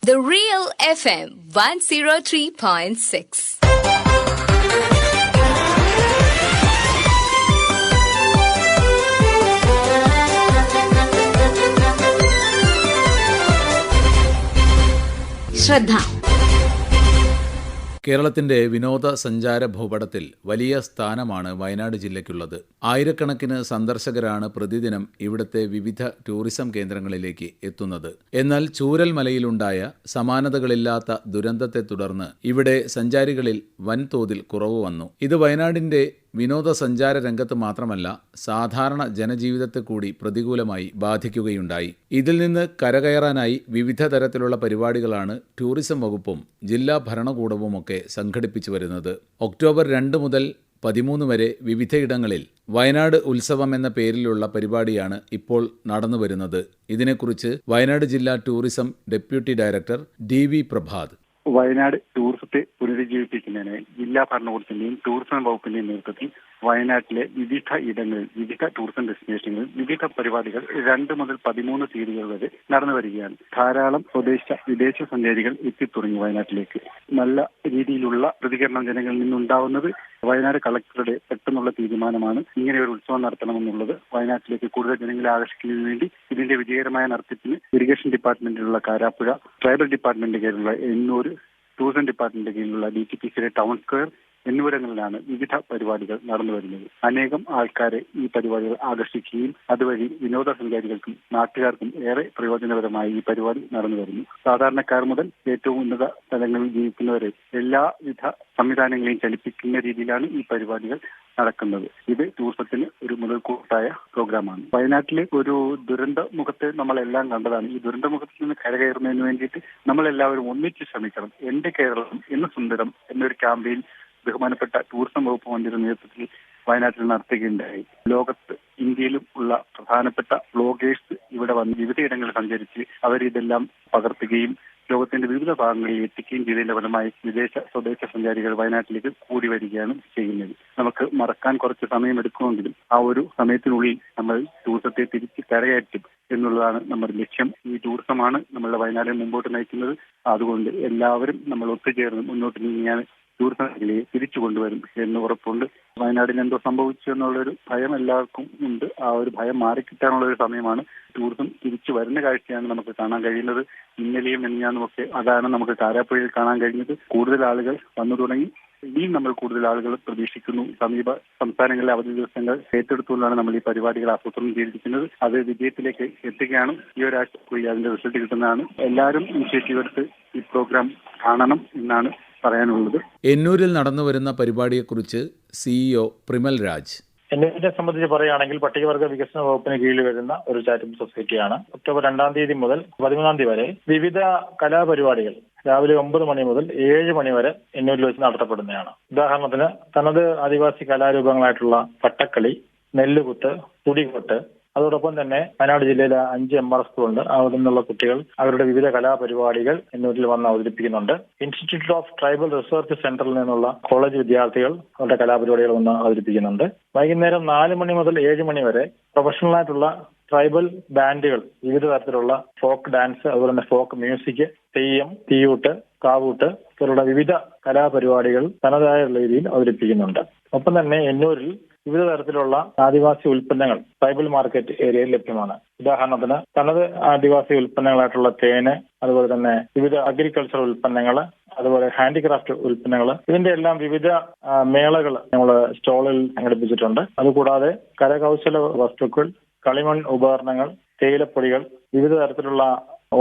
The Real FM 103.6. ശ്രദ്ധ. കേരളത്തിന്റെ വിനോദസഞ്ചാര ഭൂപടത്തിൽ വലിയ സ്ഥാനമാണ് വയനാട് ജില്ലയ്ക്കുള്ളത്. ആയിരക്കണക്കിന് സന്ദർശകരാണ് പ്രതിദിനം ഇവിടുത്തെ വിവിധ ടൂറിസം കേന്ദ്രങ്ങളിലേക്ക് എത്തുന്നത്. എന്നാൽ ചൂരൽമലയിലുണ്ടായ സമാനതകളില്ലാത്ത ദുരന്തത്തെ തുടർന്ന് ഇവിടെ സഞ്ചാരികളിൽ വൻതോതിൽ കുറവ് വന്നു. ഇത് വയനാടിന്റെ വിനോദസഞ്ചാര രംഗത്ത് മാത്രമല്ല, സാധാരണ ജനജീവിതത്തെ കൂടി പ്രതികൂലമായി ബാധിക്കുകയുണ്ടായി. ഇതിൽ നിന്ന് കരകയറാനായി വിവിധ തരത്തിലുള്ള പരിപാടികളാണ് ടൂറിസം വകുപ്പും ജില്ലാ ഭരണകൂടവുമൊക്കെ സംഘടിപ്പിച്ചു വരുന്നത്. ഒക്ടോബർ 2 മുതൽ 13 വരെ വിവിധയിടങ്ങളിൽ വയനാട് ഉത്സവം എന്ന പേരിലുള്ള പരിപാടിയാണ് ഇപ്പോൾ നടന്നുവരുന്നത്. ഇതിനെക്കുറിച്ച് വയനാട് ജില്ലാ ടൂറിസം ഡെപ്യൂട്ടി ഡയറക്ടർ DV പ്രഭാത്. വയനാട് ടൂറിസത്തെ പുനരുജ്ജീവിപ്പിക്കുന്നതിന് ജില്ലാ ഭരണകൂടത്തിന്റെയും ടൂറിസം വകുപ്പിന്റെയും നേതൃത്വത്തിൽ വയനാട്ടിലെ വിവിധ ഇടങ്ങളിൽ, വിവിധ ടൂറിസം ഡെസ്റ്റിനേഷനുകളിൽ വിവിധ പരിപാടികൾ 2 മുതൽ 13 തീയതികൾ വരെ നടന്നു വരികയാണ്. ധാരാളം വിദേശ സഞ്ചാരികൾ എത്തിത്തുടങ്ങി വയനാട്ടിലേക്ക്. നല്ല രീതിയിലുള്ള പ്രതികരണം ജനങ്ങളിൽ നിന്നുണ്ടാവുന്നത് വയനാട് കളക്ടറുടെ പെട്ടെന്നുള്ള തീരുമാനമാണ്. ഇങ്ങനെ ഒരു ഉത്സവം നടത്തണമെന്നുള്ളത് വയനാട്ടിലേക്ക് കൂടുതൽ ജനങ്ങളെ ആകർഷിക്കുന്നതിന് വേണ്ടി ഇതിന്റെ വിജയകരമായ നടത്തിപ്പിന് ഇറിഗേഷൻ ഡിപ്പാർട്ട്മെന്റിലുള്ള കാരാപ്പുഴ, ട്രൈബൽ ഡിപ്പാർട്ട്മെന്റിന്റെ കീഴിലുള്ള എണ്ണൂർ, ടൂറിസം ഡിപ്പാർട്ട്മെന്റിന്റെ കീഴിലുള്ള DTPCയുടെ ടൗൺ സ്ക്വയർ എന്നിവിടങ്ങളിലാണ് വിവിധ പരിപാടികൾ നടന്നു വരുന്നത്. അനേകം ആൾക്കാരെ ഈ പരിപാടികൾ ആകർഷിക്കുകയും അതുവഴി വിനോദസഞ്ചാരികൾക്കും നാട്ടുകാർക്കും ഏറെ പ്രയോജനകരമായി ഈ പരിപാടി നടന്നു വരുന്നു. സാധാരണക്കാർ മുതൽ ഏറ്റവും ഉന്നത സ്ഥലങ്ങളിൽ ജീവിക്കുന്നവരെ എല്ലാവിധ സംവിധാനങ്ങളെയും ചലിപ്പിക്കുന്ന രീതിയിലാണ് ഈ പരിപാടികൾ നടക്കുന്നത്. ഇത് ടൂറിസത്തിന് ഒരു മുതൽക്കൂട്ടായ പ്രോഗ്രാമാണ്. വയനാട്ടിലെ ഒരു ദുരന്ത മുഖത്തെ നമ്മളെല്ലാം കണ്ടതാണ്. ഈ ദുരന്ത മുഖത്തിൽ നിന്ന് കരകയറുന്നതിന് വേണ്ടിയിട്ട് നമ്മളെല്ലാവരും ഒന്നിച്ച് ശ്രമിക്കണം. എന്റെ കേരളം എന്ന് സുന്ദരം എന്നൊരു ക്യാമ്പയിൻ ബഹുമാനപ്പെട്ട ടൂറിസം വകുപ്പ് മന്ത്രിയുടെ നേതൃത്വത്തിൽ വയനാട്ടിൽ നടത്തുകയുണ്ടായി. ലോകത്ത് ഇന്ത്യയിലും ഉള്ള പ്രധാനപ്പെട്ട വ്ലോഗേഴ്സ് ഇവിടെ വന്ന് വിവിധയിടങ്ങളിൽ സഞ്ചരിച്ച് അവരിതെല്ലാം പകർത്തുകയും ലോകത്തിന്റെ വിവിധ ഭാഗങ്ങളിൽ എത്തിക്കുകയും ചെയ്തതിന്റെ ഫലമായി സ്വദേശ സഞ്ചാരികൾ വയനാട്ടിലേക്ക് കൂടി വരികയാണ് ചെയ്യുന്നത്. നമുക്ക് മറക്കാൻ കുറച്ച് സമയമെടുക്കുമെങ്കിലും ആ ഒരു സമയത്തിനുള്ളിൽ നമ്മൾ ടൂറിസത്തെ തിരിച്ച് കരകയറ്റും എന്നുള്ളതാണ് നമ്മുടെ ലക്ഷ്യം. ഈ ടൂറിസമാണ് നമ്മളുടെ വയനാടിനെ മുമ്പോട്ട് നയിക്കുന്നത്. അതുകൊണ്ട് എല്ലാവരും നമ്മൾ ഒത്തുചേർന്ന് മുന്നോട്ട് നീങ്ങിയാണ് ടൂറിസം മേഖലയെ തിരിച്ചു കൊണ്ടുവരും എന്ന് ഉറപ്പുണ്ട്. വയനാടിന് എന്തോ സംഭവിച്ചു എന്നുള്ളൊരു ഭയം എല്ലാവർക്കും ഉണ്ട്. ആ ഒരു ഭയം മാറിക്കിട്ടാനുള്ള ഒരു സമയമാണ്. ടൂറിസം തിരിച്ചു വരുന്ന കാഴ്ചയാണ് നമുക്ക് കാണാൻ കഴിയുന്നത്. ഇന്നലെയും മെനിഞ്ഞാന്നുമൊക്കെ അതാണ് നമുക്ക് കാരാപ്പുഴയിൽ കാണാൻ കഴിഞ്ഞത്. കൂടുതൽ ആളുകൾ വന്നു തുടങ്ങി. ഇനിയും നമ്മൾ കൂടുതൽ ആളുകൾ പ്രതീക്ഷിക്കുന്നു. സമീപ സംസ്ഥാനങ്ങളിലെ അവധി ദിവസങ്ങൾ ഏറ്റെടുത്തുകൊണ്ടാണ് നമ്മൾ ഈ പരിപാടികൾ ആസൂത്രണം ചെയ്തിരിക്കുന്നത്. അത് വിജയത്തിലേക്ക് എത്തുകയാണ്. ഈ ഒരാഴ്ചക്കുള്ളിൽ അതിന്റെ റിസൾട്ട് കിട്ടുന്നതാണ്. എല്ലാവരും ഇനിഷ്യേറ്റീവ് എടുത്ത് ഈ പ്രോഗ്രാം കാണണം എന്നാണ് പറയാനുള്ളത്. എന്നൂരിൽ നടന്നുവരുന്ന പരിപാടിയെക്കുറിച്ച് CEO പ്രിമൽ രാജ്. എന്നൂരിനെ സംബന്ധിച്ച് പറയുകയാണെങ്കിൽ പട്ടികവർഗ വികസന വകുപ്പിന് കീഴിൽ വരുന്ന ഒരു ചാരിറ്റബിൾ സൊസൈറ്റിയാണ്. ഒക്ടോബർ 2 തീയതി മുതൽ 13 തീയതി വരെ വിവിധ കലാപരിപാടികൾ രാവിലെ 9 മണി മുതൽ 7 മണി വരെ എന്നൂരിൽ വെച്ച് നടത്തപ്പെടുന്നതാണ്. ഉദാഹരണത്തിന് തനത് ആദിവാസി കലാരൂപങ്ങളായിട്ടുള്ള പട്ടക്കളി, നെല്ലുകുത്ത്, തുടികൊട്ട്, അതോടൊപ്പം തന്നെ വയനാട് ജില്ലയിലെ 5 MR സ്കൂളുണ്ട്. അവിടെ നിന്നുള്ള കുട്ടികൾ അവരുടെ വിവിധ കലാപരിപാടികൾ എന്നൂരിൽ വന്ന് അവതരിപ്പിക്കുന്നുണ്ട്. ഇൻസ്റ്റിറ്റ്യൂട്ട് ഓഫ് ട്രൈബൽ റിസർച്ച് സെന്ററിൽ നിന്നുള്ള കോളേജ് വിദ്യാർത്ഥികൾ അവരുടെ കലാപരിപാടികൾ വന്ന് അവതരിപ്പിക്കുന്നുണ്ട്. വൈകുന്നേരം 4 മണി മുതൽ 7 മണി വരെ പ്രൊഫഷണലായിട്ടുള്ള ട്രൈബൽ ബാൻഡുകൾ വിവിധ തരത്തിലുള്ള ഫോക്ക് ഡാൻസ്, അതുപോലെ തന്നെ ഫോക്ക് മ്യൂസിക്, തെയ്യം, തീയൂട്ട്, കാവൂട്ട് പോലുള്ള വിവിധ കലാപരിപാടികൾ തനതായ രീതിയിൽ അവതരിപ്പിക്കുന്നുണ്ട്. ഒപ്പം തന്നെ എന്നൂരിൽ വിവിധ തരത്തിലുള്ള ആദിവാസി ഉൽപ്പന്നങ്ങൾ ട്രൈബൽ മാർക്കറ്റ് ഏരിയയിൽ ലഭ്യമാണ്. ഉദാഹരണത്തിന് തനത് ആദിവാസി ഉൽപ്പന്നങ്ങളായിട്ടുള്ള തേന്, അതുപോലെ തന്നെ വിവിധ അഗ്രികൾച്ചർ ഉൽപ്പന്നങ്ങൾ, അതുപോലെ ഹാൻഡിക്രാഫ്റ്റ് ഉൽപ്പന്നങ്ങൾ, ഇതിന്റെ എല്ലാം വിവിധ മേളകൾ നമ്മൾ സ്റ്റോളിൽ സംഘടിപ്പിച്ചിട്ടുണ്ട്. അതുകൂടാതെ കരകൗശല വസ്തുക്കൾ, കളിമൺ ഉപകരണങ്ങൾ, തേയിലപ്പൊടികൾ, വിവിധ തരത്തിലുള്ള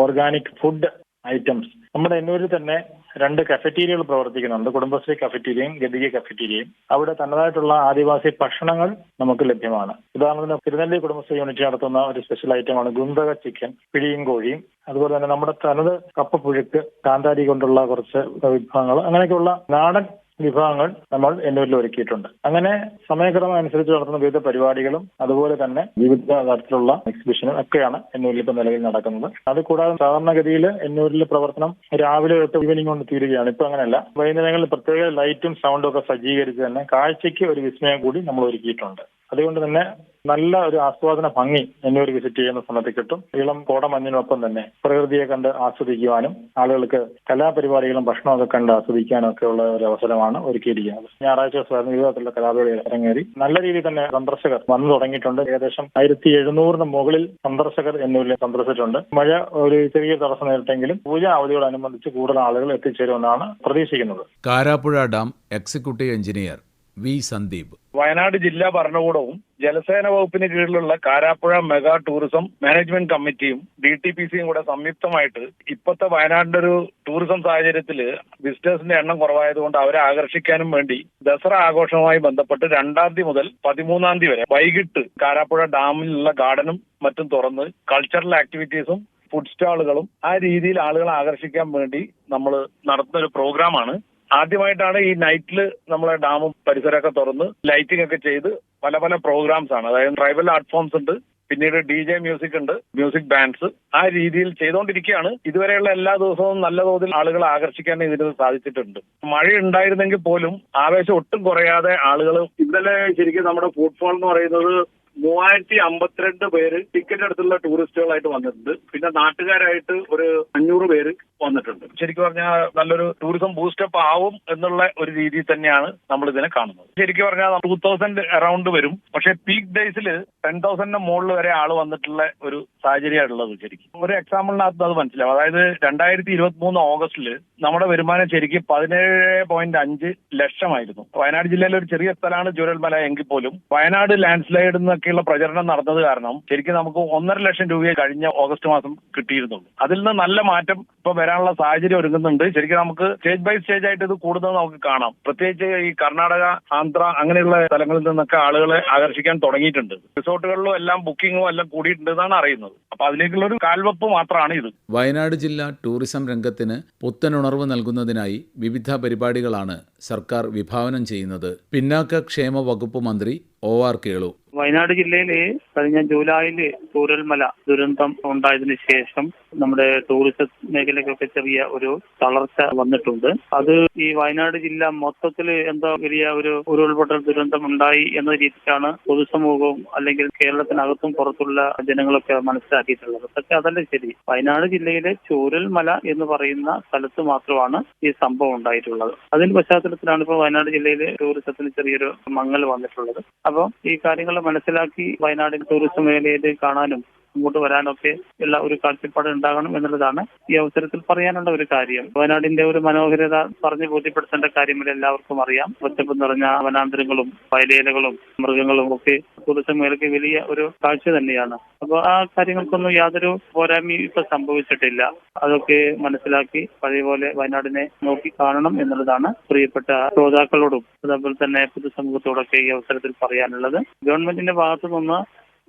ഓർഗാനിക് ഫുഡ് ഐറ്റംസ്. നമ്മുടെ എന്നൂരിൽ തന്നെ 2 കഫറ്റീരിയകൾ പ്രവർത്തിക്കുന്നുണ്ട്. കുടുംബശ്രീ കഫറ്റീരിയയും ഗതിക കഫറ്റീരിയയും. അവിടെ തനതായിട്ടുള്ള ആദിവാസി ഭക്ഷണങ്ങൾ നമുക്ക് ലഭ്യമാണ്. ഉദാഹരണത്തിന് തിരുനെല്ലി കുടുംബശ്രീ യൂണിറ്റ് നടത്തുന്ന ഒരു സ്പെഷ്യൽ ഐറ്റമാണ് ഗുന്തക ചിക്കൻ, പിടിയും കോഴിയും. അതുപോലെ തന്നെ നമ്മുടെ തനത് കപ്പപ്പുഴുക്ക്, കാന്താരി കൊണ്ടുള്ള കുറച്ച് വിഭവങ്ങൾ, അങ്ങനെയൊക്കെയുള്ള നാടൻ വിഭവങ്ങൾ നമ്മൾ എന്നൂരിൽ ഒരുക്കിയിട്ടുണ്ട്. അങ്ങനെ സമയക്രമം അനുസരിച്ച് നടത്തുന്ന വിവിധ പരിപാടികളും അതുപോലെ തന്നെ വിവിധ തരത്തിലുള്ള എക്സിബിഷനും ഒക്കെയാണ് എന്നൂരിൽ ഇപ്പോൾ നിലവിൽ നടക്കുന്നത്. അതുകൂടാതെ സാധാരണഗതിയിൽ എന്നൂരിലെ പ്രവർത്തനം രാവിലെ തൊട്ട് ഈവനിങ് കൊണ്ട് തീരുകയാണ്. ഇപ്പൊ അങ്ങനെയല്ല. വൈകുന്നേരങ്ങളിൽ പ്രത്യേക ലൈറ്റും സൗണ്ടും ഒക്കെ സജ്ജീകരിച്ച് തന്നെ കാഴ്ചയ്ക്ക് ഒരു വിസ്മയം കൂടി നമ്മൾ ഒരുക്കിയിട്ടുണ്ട്. അതുകൊണ്ട് തന്നെ നല്ല ഒരു ആസ്വാദന ഭംഗി എന്നൂർ വിസിറ്റ് ചെയ്യുന്ന സമയത്ത് കിട്ടും. ഇളം കോടമഞ്ഞിനൊപ്പം തന്നെ പ്രകൃതിയെ കണ്ട് ആസ്വദിക്കുവാനും ആളുകൾക്ക് കലാപരിപാടികളും ഭക്ഷണമൊക്കെ കണ്ട് ആസ്വദിക്കാനും ഒക്കെ ഉള്ള ഒരു അവസരമാണ് ഒരുക്കിയിരിക്കുന്നത്. ഞായറാഴ്ച ദിവസം വിവിധ തരത്തിലുള്ള കലാപരിപാടികൾ അരങ്ങേറി നല്ല രീതിയിൽ തന്നെ സന്ദർശകർ വന്നു തുടങ്ങിയിട്ടുണ്ട്. ഏകദേശം 1700 മുകളിൽ സന്ദർശകർ എന്നൂരിൽ സന്ദർശിച്ചിട്ടുണ്ട്. മഴ ഒരു ചെറിയ തടസ്സം നേരിട്ടെങ്കിലും പൂജ അവധിയോടനുബന്ധിച്ച് കൂടുതൽ ആളുകൾ എത്തിച്ചേരുമെന്നാണ് പ്രതീക്ഷിക്കുന്നത്. Karapuzha dam executive engineer V Sandeep. Wayanad ജില്ലാ ഭരണകൂടവും ജലസേന വകുപ്പിന് കീഴിലുള്ള കാരാപ്പുഴ മെഗാ ടൂറിസം മാനേജ്മെന്റ് കമ്മിറ്റിയും DTPCയും കൂടെ സംയുക്തമായിട്ട് ഇപ്പോഴത്തെ വയനാടിന്റെ ഒരു ടൂറിസം സാഹചര്യത്തില് വിസിറ്റേഴ്സിന്റെ എണ്ണം കുറവായതുകൊണ്ട് അവരെ ആകർഷിക്കാനും വേണ്ടി ദസറ ആഘോഷവുമായി ബന്ധപ്പെട്ട് 2-ാം തീയതി മുതൽ 13-ാം തീയതി വരെ വൈകിട്ട് കാരാപ്പുഴ ഡാമിലുള്ള ഗാർഡനും മറ്റും തുറന്ന് കൾച്ചറൽ ആക്ടിവിറ്റീസും ഫുഡ് സ്റ്റാളുകളും ആ രീതിയിൽ ആളുകളെ ആകർഷിക്കാൻ വേണ്ടി നമ്മൾ നടത്തുന്ന ഒരു പ്രോഗ്രാമാണ്. ആദ്യമായിട്ടാണ് ഈ നൈറ്റില് നമ്മളെ ഡാമും പരിസരമൊക്കെ തുറന്ന് ലൈറ്റിംഗ് ഒക്കെ ചെയ്ത് പല പല പ്രോഗ്രാംസ് ആണ്. അതായത് ട്രൈബൽ ആർട്ട് ഫോംസ് ഉണ്ട്, പിന്നീട് DJ മ്യൂസിക് ഉണ്ട്, മ്യൂസിക് ബാൻഡ്സ്, ആ രീതിയിൽ ചെയ്തുകൊണ്ടിരിക്കുകയാണ്. ഇതുവരെയുള്ള എല്ലാ ദിവസവും നല്ല തോതിൽ ആളുകളെ ആകർഷിക്കാൻ ഇതിന് സാധിച്ചിട്ടുണ്ട്. മഴ ഉണ്ടായിരുന്നെങ്കിൽ പോലും ആവേശം ഒട്ടും കുറയാതെ ആളുകൾ ഇന്നലെ ശരിക്കും നമ്മുടെ ഫുട്ഫോൾ എന്ന് പറയുന്നത് 3052 പേര് ടിക്കറ്റ് എടുത്തുള്ള ടൂറിസ്റ്റുകളായിട്ട് വന്നിട്ടുണ്ട്. പിന്നെ നാട്ടുകാരായിട്ട് ഒരു 500 പേര് വന്നിട്ടുണ്ട്. ശരിക്കും പറഞ്ഞാൽ നല്ലൊരു ടൂറിസം ബൂസ്റ്റപ്പ് ആവും എന്നുള്ള ഒരു രീതിയിൽ തന്നെയാണ് നമ്മൾ ഇതിനെ കാണുന്നത്. ശരിക്കും പറഞ്ഞാൽ 2000 അറൌണ്ട് വരും. പക്ഷെ പീക്ക് ഡേയ്സിൽ 10,000 മുകളിൽ വരെ ആള് വന്നിട്ടുള്ള ഒരു സാഹചര്യമാണുള്ളത്. ശരിക്കും ഒരു എക്സാമ്പിളിനകത്ത് അത് മനസ്സിലാവും. അതായത് 2023 ഓഗസ്റ്റിൽ നമ്മുടെ വരുമാനം ശരിക്കും 17.5 ലക്ഷമായിരുന്നു. വയനാട് ജില്ലയിലെ ഒരു ചെറിയ സ്ഥലമാണ് ചൂരൽമല എങ്കിൽ പോലും വയനാട് ലാൻഡ് സ്ലൈഡ് എന്നൊക്കെയുള്ള പ്രചരണം നടന്നത് കാരണം ശരിക്കും നമുക്ക് 1.5 ലക്ഷം രൂപയെ കഴിഞ്ഞ ഓഗസ്റ്റ് മാസം കിട്ടിയിരുന്നുള്ളൂ. അതിൽ നിന്ന് നല്ല മാറ്റം ഇപ്പൊ വരാനുള്ള സാഹചര്യം ഒരുങ്ങുന്നുണ്ട്. ശരിക്കും നമുക്ക് സ്റ്റേജ് ബൈ സ്റ്റേജ് ആയിട്ട് ഇത് കൂടുന്നത് നമുക്ക് കാണാം. പ്രത്യേകിച്ച് ഈ കർണാടക, ആന്ധ്ര അങ്ങനെയുള്ള സ്ഥലങ്ങളിൽ നിന്നൊക്കെ ആളുകളെ ആകർഷിക്കാൻ തുടങ്ങിയിട്ടുണ്ട്. റിസോർട്ടുകളിലും എല്ലാം ബുക്കിങ്ങും എല്ലാം കൂടിയിട്ടുണ്ട് എന്നാണ് അറിയുന്നത്. അപ്പൊ അതിലേക്കുള്ള ഒരു കാൽവെപ്പ് മാത്രമാണ് ഇത്. വയനാട് ജില്ലാ ടൂറിസം രംഗത്തിന് പുത്തനുണർവ് നൽകുന്നതിനായി വിവിധ പരിപാടികളാണ് സർക്കാർ വിഭാവനം ചെയ്യുന്നത്. പിന്നാക്ക ക്ഷേമ വകുപ്പ് മന്ത്രി OR കേളു. വയനാട് ജില്ലയില് കഴിഞ്ഞ ജൂലൈയിൽ ചൂരൽമല ദുരന്തം ഉണ്ടായതിനു ശേഷം നമ്മുടെ ടൂറിസം മേഖലയ്ക്കൊക്കെ ചെറിയ ഒരു തളർച്ച വന്നിട്ടുണ്ട്. അത് ഈ വയനാട് ജില്ല മൊത്തത്തിൽ എന്തോ വലിയ ഒരു ഉരുൾപൊട്ടൽ ദുരന്തം ഉണ്ടായി എന്ന രീതിക്കാണ് പൊതുസമൂഹവും അല്ലെങ്കിൽ കേരളത്തിനകത്തും പുറത്തുള്ള ജനങ്ങളൊക്കെ മനസ്സിലാക്കിയിട്ടുള്ളത്. പക്ഷെ അതല്ല ശരി. വയനാട് ജില്ലയിലെ ചൂരൽമല എന്ന് പറയുന്ന സ്ഥലത്ത് മാത്രമാണ് ഈ സംഭവം ഉണ്ടായിട്ടുള്ളത്. അതിന്റെ പശ്ചാത്തലത്തിലാണ് ഇപ്പോൾ വയനാട് ജില്ലയിലെ ടൂറിസത്തിന് ചെറിയൊരു മങ്ങൽ വന്നിട്ടുള്ളത്. അപ്പോൾ ഈ കാര്യങ്ങൾ മനസ്സിലാക്കി വയനാടിൻ ടൂറിസം മേഖലയിൽ കാണാനും മുമ്പോട്ട് വരാനൊക്കെ ഉള്ള ഒരു കാഴ്ചപ്പാട് ഉണ്ടാകണം എന്നുള്ളതാണ് ഈ അവസരത്തിൽ പറയാനുള്ള ഒരു കാര്യം. വയനാടിന്റെ ഒരു മനോഹരത പറഞ്ഞു ബോധ്യപ്പെടുത്തേണ്ട കാര്യമില്ല, എല്ലാവർക്കും അറിയാം. പച്ചപ്പ് നിറഞ്ഞ വനാന്തരങ്ങളും വയലേലകളും മൃഗങ്ങളും ഒക്കെ ടൂറിസം മേഖലയ്ക്ക് വലിയ ഒരു കാഴ്ച തന്നെയാണ്. അപ്പോൾ ആ കാര്യങ്ങൾക്കൊന്നും യാതൊരു പോരായ്മയും ഇപ്പൊ സംഭവിച്ചിട്ടില്ല. അതൊക്കെ മനസ്സിലാക്കി പഴയപോലെ വയനാടിനെ നോക്കി കാണണം എന്നുള്ളതാണ് പ്രിയപ്പെട്ട ശ്രോതാക്കളോടും അതുപോലെ തന്നെ പൊതുസമൂഹത്തോടൊക്കെ ഈ അവസരത്തിൽ പറയാനുള്ളത്. ഗവൺമെന്റിന്റെ ഭാഗത്തു നിന്ന്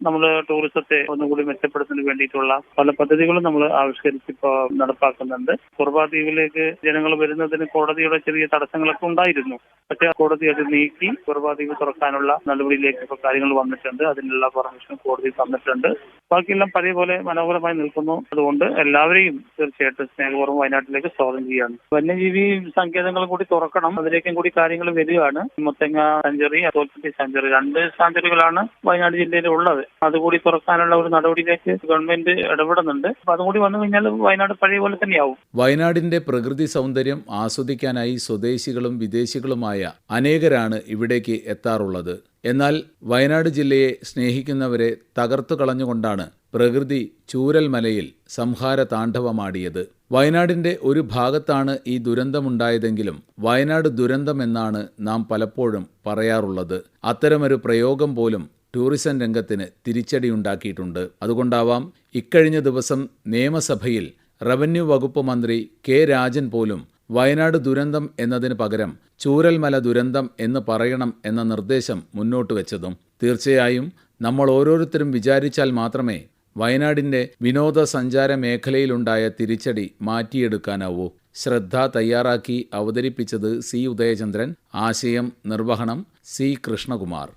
നമ്മൾ ടൂറിസത്തെ ഒന്നുകൂടി മെച്ചപ്പെടുത്തുന്നതിന് വേണ്ടിയിട്ടുള്ള പല പദ്ധതികളും നമ്മൾ ആവിഷ്കരിച്ച് ഇപ്പോൾ നടപ്പാക്കുന്നുണ്ട്. കുർബ ദ്വീപിലേക്ക് ജനങ്ങൾ വരുന്നതിന് കോടതിയുടെ ചെറിയ തടസ്സങ്ങളൊക്കെ ഉണ്ടായിരുന്നു. പക്ഷേ കോടതി അത് നീക്കി കുർബ ദ്വീപ് തുറക്കാനുള്ള നടപടിയിലേക്ക് ഇപ്പോൾ കാര്യങ്ങൾ വന്നിട്ടുണ്ട്. അതിനുള്ള പെർമിഷൻ കോടതി തന്നിട്ടുണ്ട്. ബാക്കിയെല്ലാം പഴയ പോലെ മനോഹരമായി നിൽക്കുന്നു. അതുകൊണ്ട് എല്ലാവരെയും തീർച്ചയായിട്ടും സ്നേഹപൂർവ്വം വയനാട്ടിലേക്ക് സ്വാഗതം ചെയ്യുകയാണ്. വന്യജീവി സങ്കേതങ്ങളും കൂടി തുറക്കണം, അതിലേക്കും കൂടി കാര്യങ്ങൾ വരികയാണ്. മുത്തങ്ങ സാഞ്ചുറി, തോൽപ്പെട്ടി സാഞ്ചുറി, 2 സാഞ്ചുറികളാണ് വയനാട് ജില്ലയിൽ ഉള്ളത്. അതുകൂടി തുറക്കാനുള്ള ഒരു നടപടിയിലേക്ക് ഗവൺമെന്റ് ഇടപെടുന്നുണ്ട്. അപ്പൊ അതുകൂടി വന്നു കഴിഞ്ഞാൽ വയനാട് പഴയ പോലെ തന്നെയാവും. വയനാടിന്റെ പ്രകൃതി സൗന്ദര്യം ആസ്വദിക്കാനായി സ്വദേശികളും വിദേശികളുമായ അനേകരാണ് ഇവിടേക്ക് എത്താറുള്ളത്. എന്നാൽ വയനാട് ജില്ലയെ സ്നേഹിക്കുന്നവരെ തകർത്തു കളഞ്ഞുകൊണ്ടാണ് പ്രകൃതി ചൂരൽമലയിൽ സംഹാര താണ്ഡവമാടിയത്. വയനാടിന്റെ ഒരു ഭാഗത്താണ് ഈ ദുരന്തമുണ്ടായതെങ്കിലും വയനാട് ദുരന്തമെന്നാണ് നാം പലപ്പോഴും പറയാറുള്ളത്. അത്തരമൊരു പ്രയോഗം പോലും ടൂറിസം രംഗത്തിന് തിരിച്ചടിയുണ്ടാക്കിയിട്ടുണ്ട്. അതുകൊണ്ടാവാം ഇക്കഴിഞ്ഞ ദിവസം നിയമസഭയിൽ റവന്യൂ വകുപ്പ് മന്ത്രി K. രാജൻ പോലും വയനാട് ദുരന്തം എന്നതിന് പകരം ചൂരൽമല ദുരന്തം എന്ന് പറയണം എന്ന നിർദ്ദേശം മുന്നോട്ട് വെച്ചതും. തീർച്ചയായും നമ്മൾ ഓരോരുത്തരും വിചാരിച്ചാൽ മാത്രമേ വയനാടിൻ്റെ വിനോദസഞ്ചാര മേഖലയിലുണ്ടായ തിരിച്ചടി മാറ്റിയെടുക്കാനാവൂ. ശ്രദ്ധ തയ്യാറാക്കി അവതരിപ്പിച്ചത് C. ഉദയചന്ദ്രൻ. ആശയം നിർവഹണം C. കൃഷ്ണകുമാർ.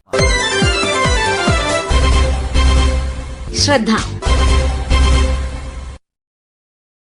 ശ്രദ്ധ.